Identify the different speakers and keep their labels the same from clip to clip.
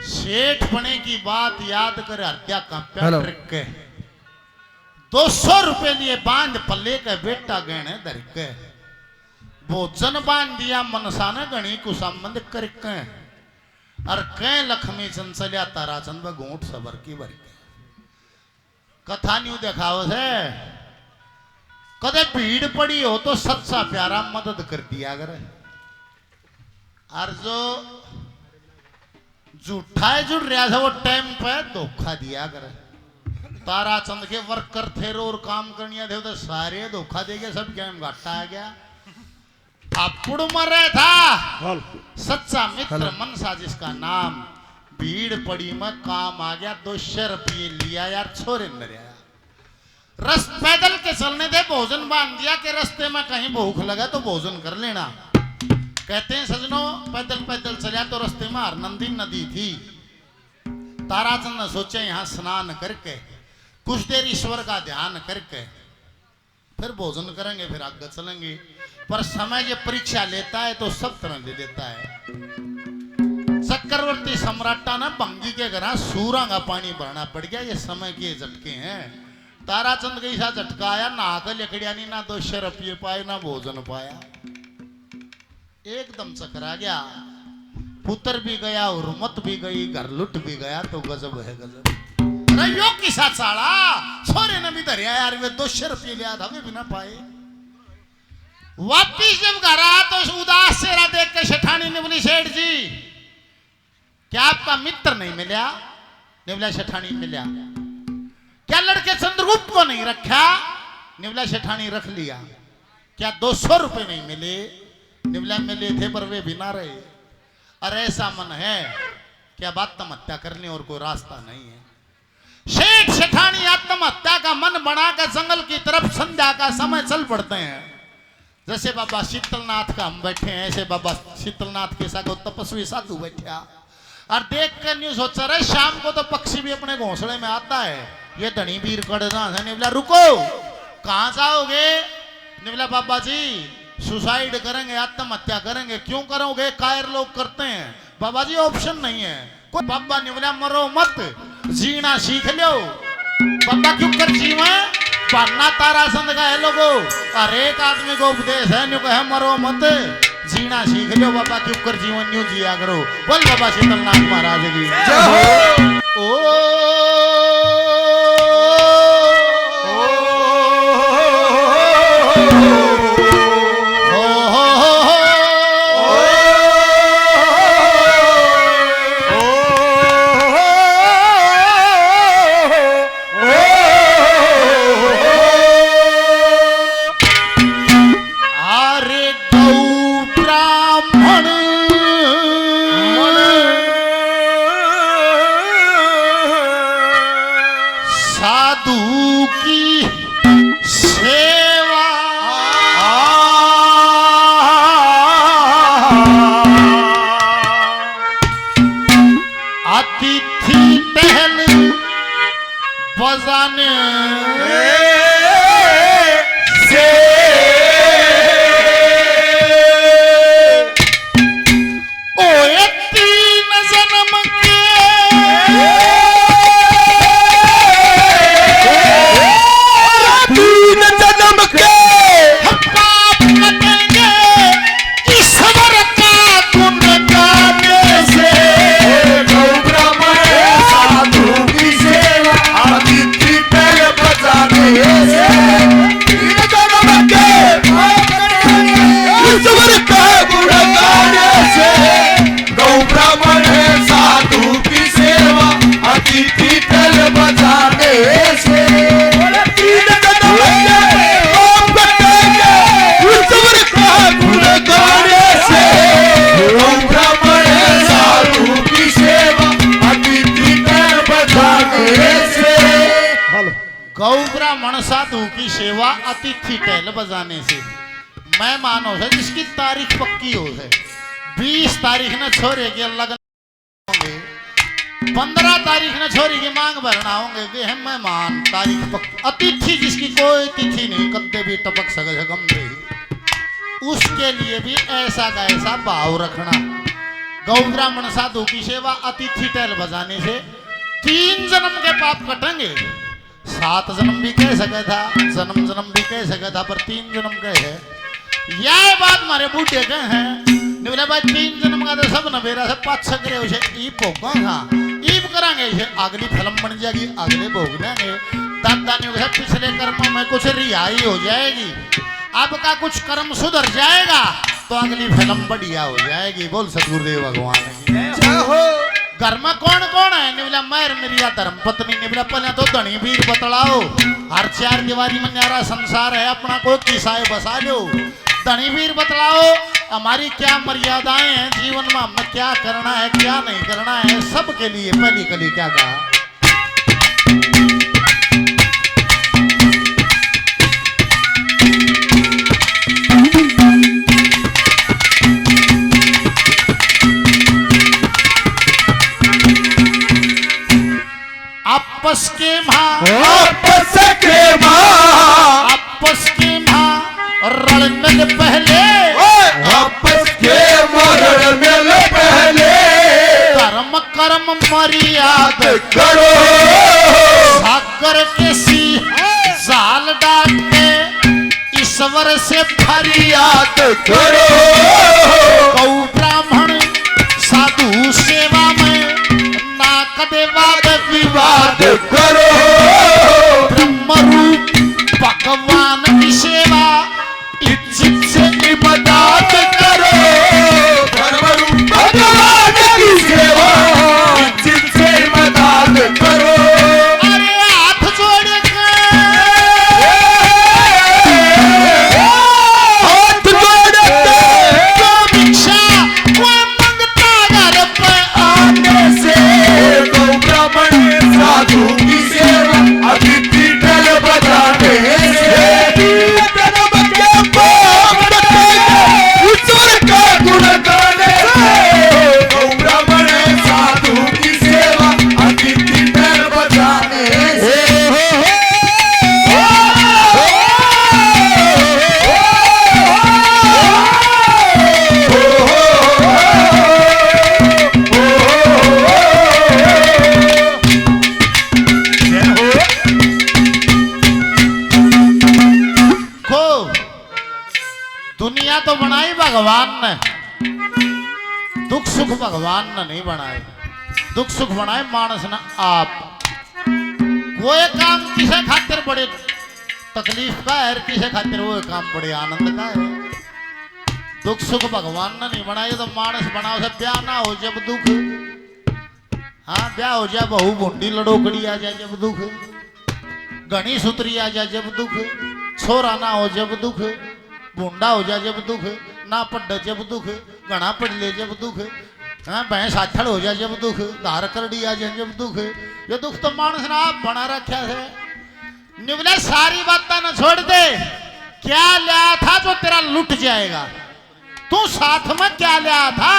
Speaker 1: सेठ बने की बात याद कर हत्या का ट्रिक के 200 रुपए लिए बांध पल्ले के बेटा गहने धर के भोजन बांध दिया मनसा ने गणी को संबंध करके और कह लक्ष्मी चंद चलिया तारा चंद घूट सबर की भर के कथा न्यू देखाव से कदे भीड़ पड़ी हो तो सच्चा प्यारा मदद कर दिया करे और जो झूठा जुड़ रहा था वो टाइम पे धोखा दिया करे ताराचंद के वर्कर थे और काम करनिया थे तो सारे धोखा दे गए सब गेम घाटा आ गया अपुड़ मरे था सच्चा मित्र मनसा जिसका नाम भीड़ पड़ी में काम आ गया 200 रुपये लिया यार छोरे मेरे रस पैदल के चलने दे भोजन बांध दिया कि रास्ते में कहीं भूख लगा तो भोजन कर लेना कहते हैं सजनों पैदल पैदल चला तो रास्ते में हरनंदी नदी थी ताराचंद ने सोचा यहाँ स्नान करके कुछ देर ईश्वर का ध्यान करके फिर भोजन करेंगे फिर आगे चलेंगे पर समय ये परीक्षा लेता है तो सब तरह ले लेता है चक्रवर्ती सम्राटा ने भंगी के घर सूरा का पानी भरना पड़ गया ये समय के झटके हैं ताराचंद के ऐसा झटका आया ना आकर लकड़िया नहीं ना 200 रुपये पाए ना भोजन पाया एकदम चकरा गया पुत्र भी गया और मत भी गई घर लुट भी गया तो गजब है गजब रैयो की साथ साड़ा सोरे ने भी धरिया यार वे 200 रुपये लिया था वे बिना पाए वापिस जब घर आया तो उदास चेहरा देख के शेठानी ने बोली सेठ जी क्या आपका मित्र नहीं मिला निवला शेठानी मिला क्या लड़के चंद्रगुप्त को नहीं रखा निवला शेठानी रख लिया क्या 200 रुपए नहीं मिले निवला मिले थे पर वे बिना रहे अरे ऐसा मन है क्या आत्महत्या करने और कोई रास्ता नहीं है शेठ शेठानी आत्महत्या का मन बनाकर जंगल की तरफ संध्या का समय चल पड़ते हैं जैसे बाबा शीतलनाथ का हम बैठे हैं ऐसे बाबा शीतलनाथ के साथ तपस्वी साधु बैठा और देख कर न्यूज सोचा रहे शाम को तो पक्षी भी अपने घोंसले में आता है ये धनी वीर कड़ना है निवला रुको कहाँ जाओगे निवला बाबा जी सुसाइड करेंगे आत्महत्या करेंगे क्यों करोगे कायर लोग करते हैं बाबा जी ऑप्शन नहीं है कोई बाबा निवला मरो मत जीना सीख लो बाबा क्यों कर जीवा पन्ना ताराचंद का है लोगो और एक आदमी को उपदेश है न्यू कहे मरो मत जीना सीख लो बाबा क्यों कर जीवन न्यू जिया करो बोल बाबा शीतलनाथ महाराज की साधु की सेवा अतिथि टहल बजाने से मैं मानो है जिसकी तारीख पक्की हो है 20 तारीख न छोरे के लगन होंगे 15 तारीख न छोरी की मांग भरना होंगे कि हम मेहमान तारीख पक्की अतिथि जिसकी कोई तिथि नहीं कद्दे भी टपक सके गम दे उसके लिए भी ऐसा का ऐसा भाव रखना गौ ब्राह्मण साधु की सेवा अतिथि टैल बजाने से 3 जन्म के पाप कटेंगे। 7 जन्म भी कह सका था, जन्म भी कह सका था, पर 3 जन्म कहे है। यह बात हमारे बूढ़े कहे हैं। बोले भाई 3 जन्म का तो सब नबेरा से 5 करे उसे ईप होगा हाँ ईप करांगे इसे अगली फिल्म बन जाएगी, अगले भोग लेंगे। दादा ने उसे पिछले कर्मों में कुछ रिहाई हो जाएगी, अब का कुछ कर्म सुधर जाएगा तो अगली फिल्म बढ़िया हो जाएगी। बोल सतगुरुदेव भगवान की। घर में कौन कौन है? ने बोला मैं मेरी धर्म पत्नी। ने बोला पहले तो धनी वीर बतलाओ, हर 4 दीवारी में न्यारा संसार है, अपना कोई किसाए बसा लो। धनी वीर बतलाओ हमारी क्या मर्यादाएं हैं जीवन में, हमें क्या करना है क्या नहीं करना है, सबके लिए पहली कली क्या कहा? आपस के मां रण मिल पहले,
Speaker 2: आपस के रण मिल पहले,
Speaker 1: धर्म कर्म मर्याद
Speaker 2: करो,
Speaker 1: सागर के सी जाल डालते ईश्वर से फरियाद
Speaker 2: करो,
Speaker 1: गौ ब्राह्मण साधु सेवा में ना कदे वाद विवाद
Speaker 2: करो,
Speaker 1: ब्रह्म रूप भगवान की सेवा इज्जत से इबादत करो,
Speaker 2: भगवान की सेवा इज्जत से इबादत करो।
Speaker 1: अरे हाथ जोड़ के तो भिक्षा कोई मंगता घर पे
Speaker 2: आने से गौ ब्राह्मण साधु की सेवा अतिथि टैल बजाने से गुण गाने से गौ ब्राह्मण साधु की सेवा अतिथि टैल बजाने से
Speaker 1: दुनिया तो बनाई भगवान ने, दुख सुख भगवान ने नहीं बनाए, दुख सुख बनाए मानस ने आप। कोई काम किसे खातिर बड़े तकलीफ का है, किसे खातिर वो काम बड़े आनंद का है। दुख सुख भगवान ने नहीं बनाए तो मानस बनाओ से ब्याह ना हो जब दुख, हाँ ब्याह हो जाए बहू भुंडी लड़ोकड़ी आ जाए जब दुख, घनी सुतरी आ जाए जब दुख, छोरा ना हो जब दुख, बूंदा हो जाए जब दुख, ना पढ़ जब दुख, घना पढ़ ले जब दुख, हाँ भैंस आछड़ हो जाए जब दुख, धार करड़ी आ जाए जब दुख। ये दुख तो मानस ने आप बना रखा है। निवले सारी बातें न छोड़ दे, क्या लिया था जो तेरा लुट जाएगा? तू साथ में क्या लिया था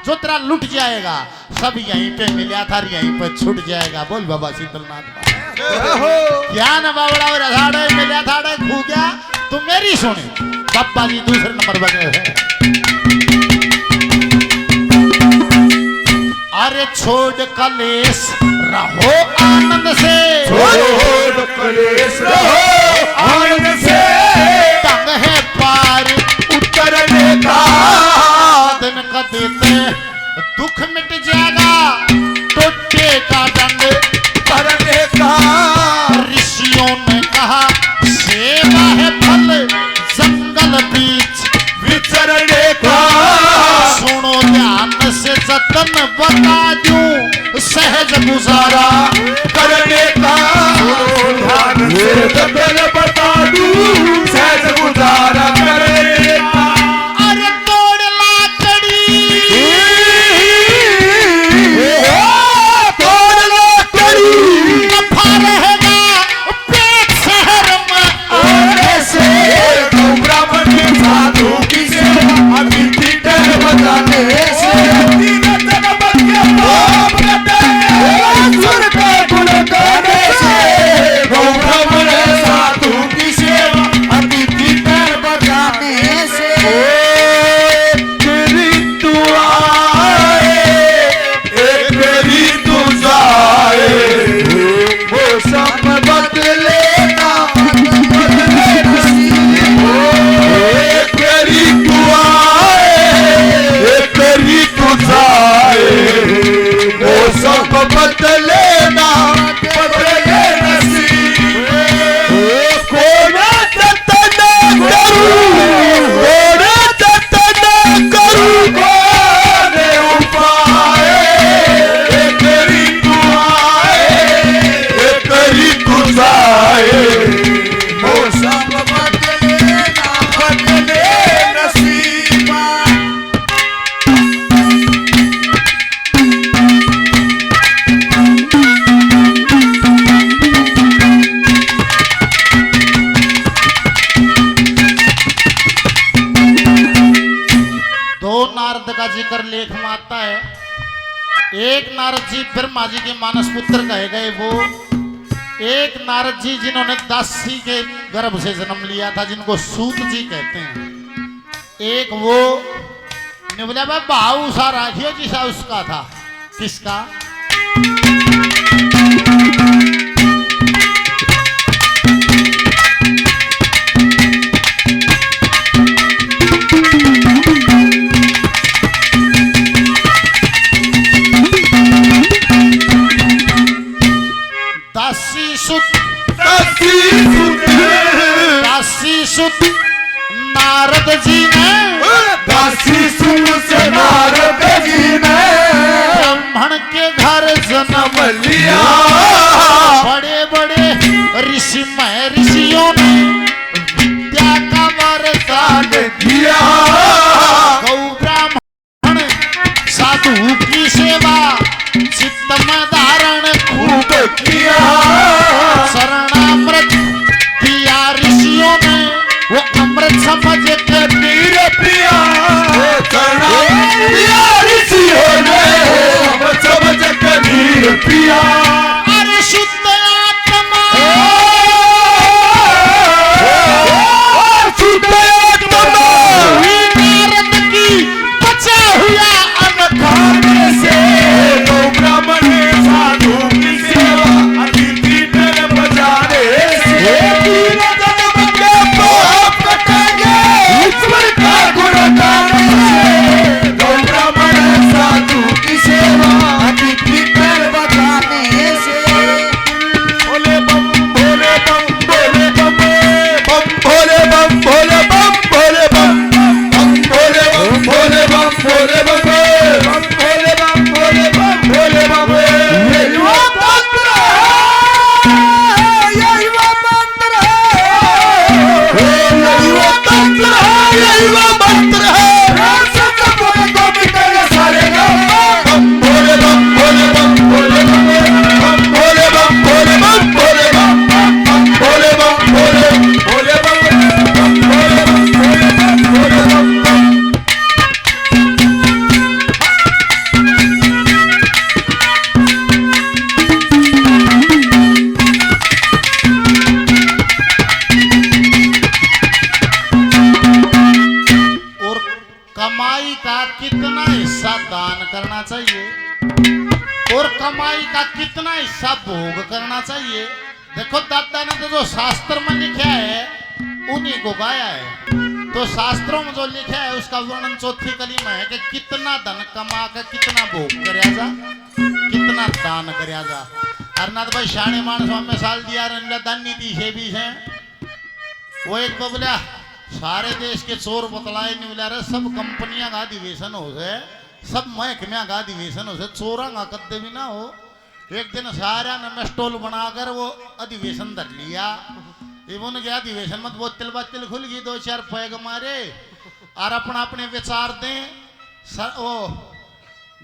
Speaker 1: जो तेरा लुट जाएगा? सब यहीं पे मिला था, यहीं पे छूट जाएगा। बोल बाबा शीतलनाथ क्या न बावड़ा और अधाड़े मिला था खू गया। तू मेरी सुनी बाबा जी दूसरे नंबर पर गए हैं। अरे छोड़ कलेश रहो आनंद से,
Speaker 2: छोड़ कलेश रहो आनंद से,
Speaker 1: तंग है पार
Speaker 2: उतरने का
Speaker 1: दिन का देते दुख मिट जाएगा, टोटे का दंड
Speaker 2: करने का।
Speaker 1: ऋषियों ने कहा सेवा है फल जंगल बीच
Speaker 2: विचरने का।
Speaker 1: सुनो ध्यान से जतन बता दूं सहज गुजारा
Speaker 2: करने का। ध्यान से जतन बता दूं सहज गुजारा करने का।
Speaker 1: अरे तोड़ लाकड़ी
Speaker 2: तोड़ लाकड़ी
Speaker 1: नफा रहेगा पेट शहर में
Speaker 2: आने से गौ ब्राह्मण के साधु की सेवा अतिथि टैल बजाने से तीन जन्म के पाप कटेंगे सुर का
Speaker 1: जिक्र लेख में आता है, एक नारद जी ब्रह्मा जी के मानस पुत्र कहे गए, वो एक नारद जी जिन्होंने दासी के गर्भ से जन्म लिया था, जिनको सूत जी कहते हैं। एक वो ने बोला भाई भाव सा राखियो जिसा उसका था। किसका? दासी सुत नारद जी ने,
Speaker 2: दासी सुन से नारद जी ने
Speaker 1: ब्राह्मण के घर जन्म
Speaker 2: लिया।
Speaker 1: बड़े बड़े ऋषि में ऋषियों ने विद्या का वरदान
Speaker 2: दिया।
Speaker 1: गौ ब्राह्मण साधु की सेवा चित्त में धारण खूब
Speaker 2: किया।
Speaker 1: शरणामृत दिया ऋषियों ने, वो अमृत समझ के
Speaker 2: नीर पिया। ऋषियों ने अमृत समझ के नीर पिया।
Speaker 1: अरे शुद्ध आत्मा,
Speaker 2: शुद्ध आत्मा
Speaker 1: नारद की बचा हुआ अन्न खाने से।
Speaker 2: गौ ब्राह्मण साधु की सेवा अतिथि में बजाने से तीन जन्म के पाप कटेंगे ईश्वर का गुण गाने से। गौ ब्राह्मण साधु की सेवा अतिथि में बजाने से। भोले बम भोले बम भोले बम बम भोले बम भोले बम भोले बम बम भोले बम भोले बम भोले बम बम भोले बम भोले बम भोले बम। यही वो मंत्र है, यही वो मंत्र है, यही वो मंत्र है, यही वो मंत्र है। सब बोले तो मिटेंगे सारे गम। बम भोले बम भोले बम भोले बम बम भोले बम भोले बम भोले बम बम भोले बम भोले भोले बम बम भोले बम भोले बम भोले बम।
Speaker 1: और कमाई का कितना हिस्सा दान करना चाहिए, और कमाई का कितना हिस्सा भोग करना चाहिए। देखो दादा ने तो जो शास्त्र में लिखा है उन्हीं को गाया है। तो शास्त्रों में जो लिखा है उसका वर्णन चौथी कली में है कि कितना धन कमा के कितना भोग करया जा, कितना दान करया जा। अरनाथ भाई शाणे मानस में साल दिया दान नीति से भी है। वो एक बबला सारे देश के चोर बतलाए नहीं मिला रहे, सब कंपनियां का अधिवेशन हो से, सब महकमिया का अधिवेशन हो से, चोरा का कद्दे भी ना हो। एक दिन सारा ने स्टॉल बनाकर वो अधिवेशन धर लिया। इवन के अधिवेशन में बोतल बातल खुल गई, दो चार पैग मारे और अपना अपने विचार दें। वो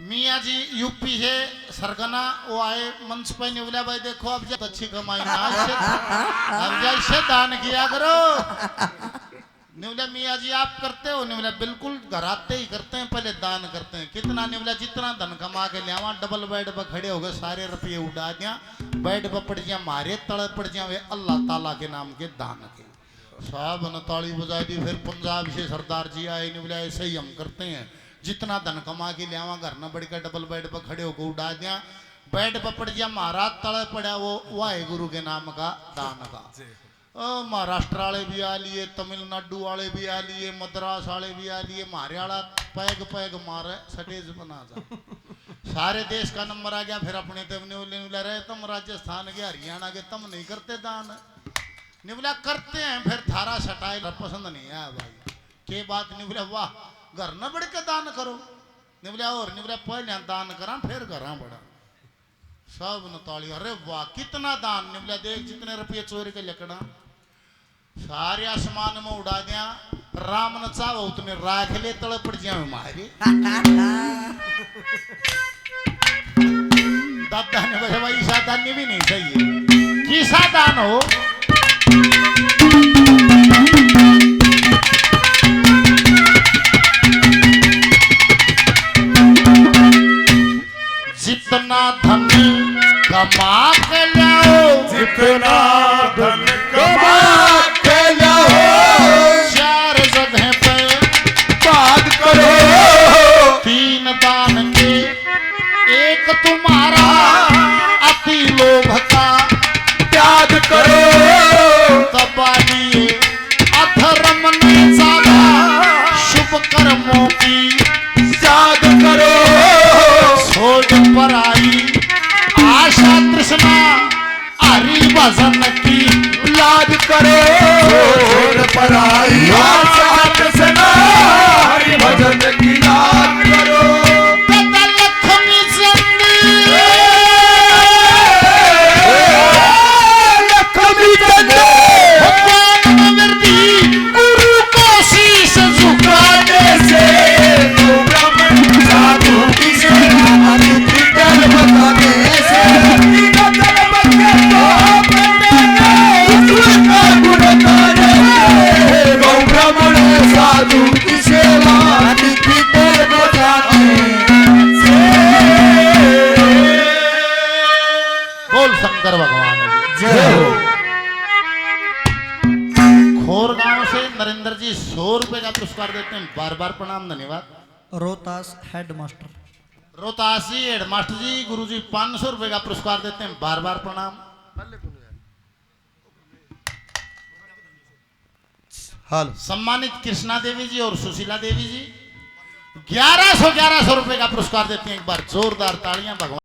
Speaker 1: मियाँ जी यूपी से सरगना वो आए मंच पे, नहीं बोला भाई देखो अब जब अच्छी कमाई ना अब जैसे दान किया करो। निवला मियाँ जी आप करते हो? निवला बिल्कुल घर आते ही करते हैं, पहले दान करते हैं। कितना? निवला जितना धन कमा के ले आवा, डबल बेड पर खड़े हो गए, सारे रुपये उड़ा दिया, बेड पर पड़ जिया मारे, तड़े पड़ जिया वे अल्लाह ताला के नाम के दान के। साहब ने ताली बजा दी। फिर पंजाब से सरदार जी आए, निवला ऐसे ही हम करते हैं, जितना धन कमा के ले आवा घर न बढ़ के डबल बेड पर खड़े होकर उड़ा दिया, बेड पर पड़ जिया मारा, तड़े पड़ा वो वाहे गुरु के नाम का दान का। महाराष्ट्र वाले भी आ लिए, तमिलनाडु वाले भी आ लिए, मद्रास वाले भी आ लिए, मारे वाला पैग पैग मारे सटेज बना जा। सारे देश का नंबर आ गया। फिर अपने निवला रहे तुम राजस्थान के हरियाणा के, तुम नहीं करते दान। निवला करते हैं, फिर थारा सटाइल पसंद नहीं आया भाई के बात। निवला वाह घर न बढ़ के दान करो। निवला और निवला पहले दान करा फिर घर बढ़ा। सब न ताली, अरे वाह कितना दान। निवला देख जितने रुपये चोरी के लकड़ा सारे आसमान में उड़ा दिया। राम न चाहो उतने राख ले, तड़ पड़ जाए मारे। दादा ने बोला भाई सादान भी नहीं चाहिए कि सादान हो। जितना धन कमा के लाओ,
Speaker 2: जितना धन कमा के लाओ,
Speaker 1: चार जगह पे
Speaker 2: बात करो,
Speaker 1: तीन दान के एक तुम्हारा अति लोभ का
Speaker 2: त्याग करो,
Speaker 1: तबालिए अधर्म ने ज्यादा शुभ कर्मों की
Speaker 2: त्याग करो,
Speaker 1: छोड़ पर आई आशा तृष्णा हरि भजन की
Speaker 2: लाज करो, छोड़ पर आई आशा तृष्णा हरि भजन की लाज करो।
Speaker 1: दादा लक्ष्मी चंदी
Speaker 2: लक्ष्मी चंद
Speaker 1: भगवान वृद्धि गुरु को शीश झुकाने
Speaker 2: से तो ब्राह्मण साधु की सेवा अतिथि कर बताने से तीनों धर्म के तो ईश्वर का गुण गाने से गौ ब्राह्मण साधु की सेवा अतिथि कर बताने से।
Speaker 1: बोल शंकर भगवान की।
Speaker 2: जय हो।
Speaker 1: खोर गांव से नरेंद्र जी 100 रुपए का पुरस्कार देते हैं, बार बार प्रणाम, धन्यवाद।
Speaker 3: रोहतास हेडमास्टर
Speaker 1: रोहतास जी हेडमास्टर जी गुरु जी 500 रुपए का पुरस्कार देते हैं, बार बार प्रणाम।
Speaker 2: हाल
Speaker 1: सम्मानित कृष्णा देवी जी और सुशीला देवी जी 1100 रुपए का पुरस्कार देते हैं, एक बार जोरदार तालियां भगवान।